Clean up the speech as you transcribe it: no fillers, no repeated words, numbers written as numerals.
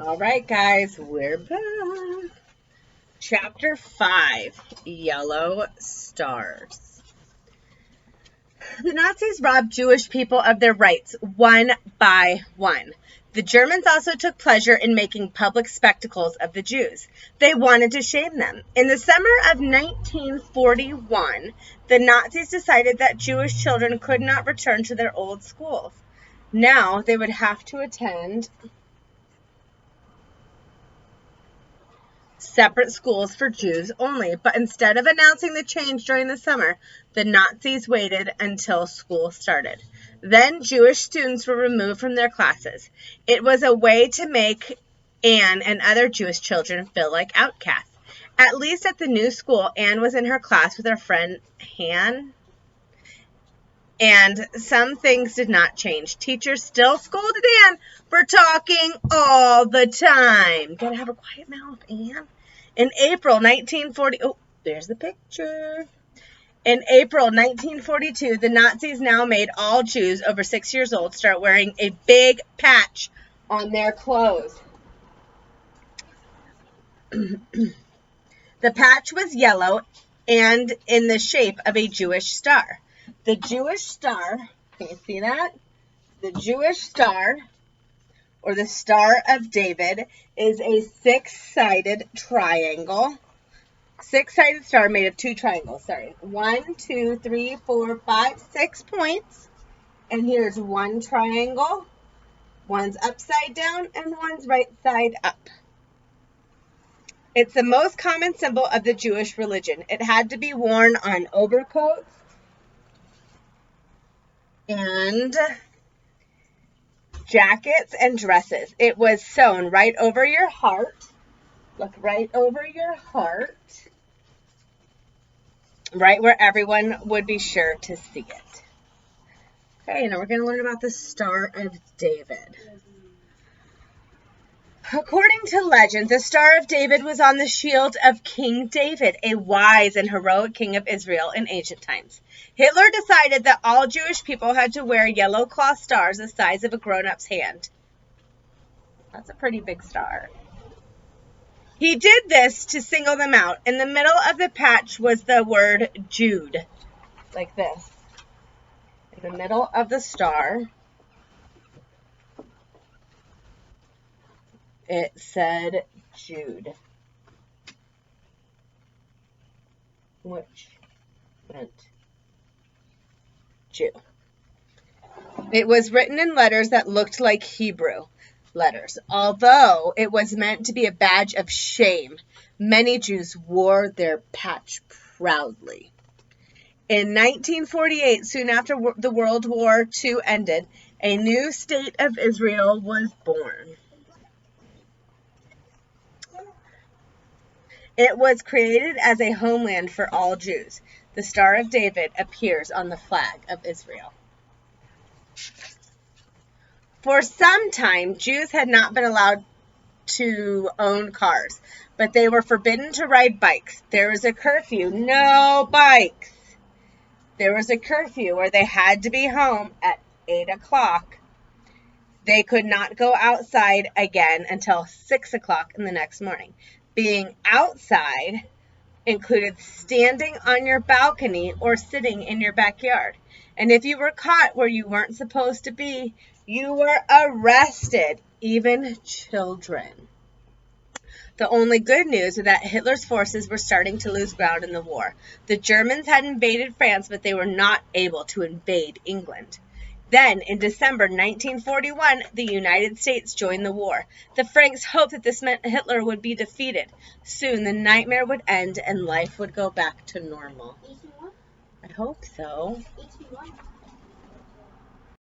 All right, guys, we're back. Chapter 5, Yellow Stars. The Nazis robbed Jewish people of their rights one by one. The Germans also took pleasure in making public spectacles of the Jews. They wanted to shame them. In the summer of 1941, the Nazis decided that Jewish children could not return to their old schools. Now they would have to attend separate schools for Jews only, but instead of announcing the change during the summer, the Nazis waited until school started. Then Jewish students were removed from their classes. It was a way to make Anne and other Jewish children feel like outcasts. At least at the new school, Anne was in her class with her friend Han, and some things did not change. Teachers still scolded Anne for talking all the time. Gotta have a quiet mouth, Anne. In April 1940, there's the picture. In April 1942, the Nazis now made all Jews over 6 years old start wearing a big patch on their clothes. The patch was yellow and in the shape of a Jewish star. The Jewish star, can you see that? The Jewish star, or the Star of David, is a six-sided triangle. Six-sided star made of two triangles, 1, 2, 3, 4, 5, 6 points. And here's one triangle. One's upside down and one's right side up. It's the most common symbol of the Jewish religion. It had to be worn on overcoats and jackets and dresses. It was sewn right over your heart. Look right over your heart. Right where everyone would be sure to see it. Okay, now we're going to learn about the Star of David. According to legend, the Star of David was on the shield of King David, a wise and heroic king of Israel in ancient times. Hitler decided that all Jewish people had to wear yellow cloth stars the size of a grown-up's hand. That's a pretty big star. He did this to single them out. In the middle of the patch was the word Jude, like this. In the middle of the star, it said Jude, which meant Jew. It was written in letters that looked like Hebrew letters. Although it was meant to be a badge of shame, many Jews wore their patch proudly. In 1948, soon after the World War II ended, a new state of Israel was born. It was created as a homeland for all Jews. The Star of David appears on the flag of Israel. For some time, Jews had not been allowed to own cars, but they were forbidden to ride bikes. There was a curfew. No bikes. There was a curfew where they had to be home at 8 o'clock. They could not go outside again until 6 o'clock in the next morning. Being outside included standing on your balcony or sitting in your backyard. And if you were caught where you weren't supposed to be, you were arrested, even children. The only good news was that Hitler's forces were starting to lose ground in the war. The Germans had invaded France, but they were not able to invade England. Then, in December 1941, the United States joined the war. The Franks hoped that this meant Hitler would be defeated. Soon, the nightmare would end and life would go back to normal. I hope so.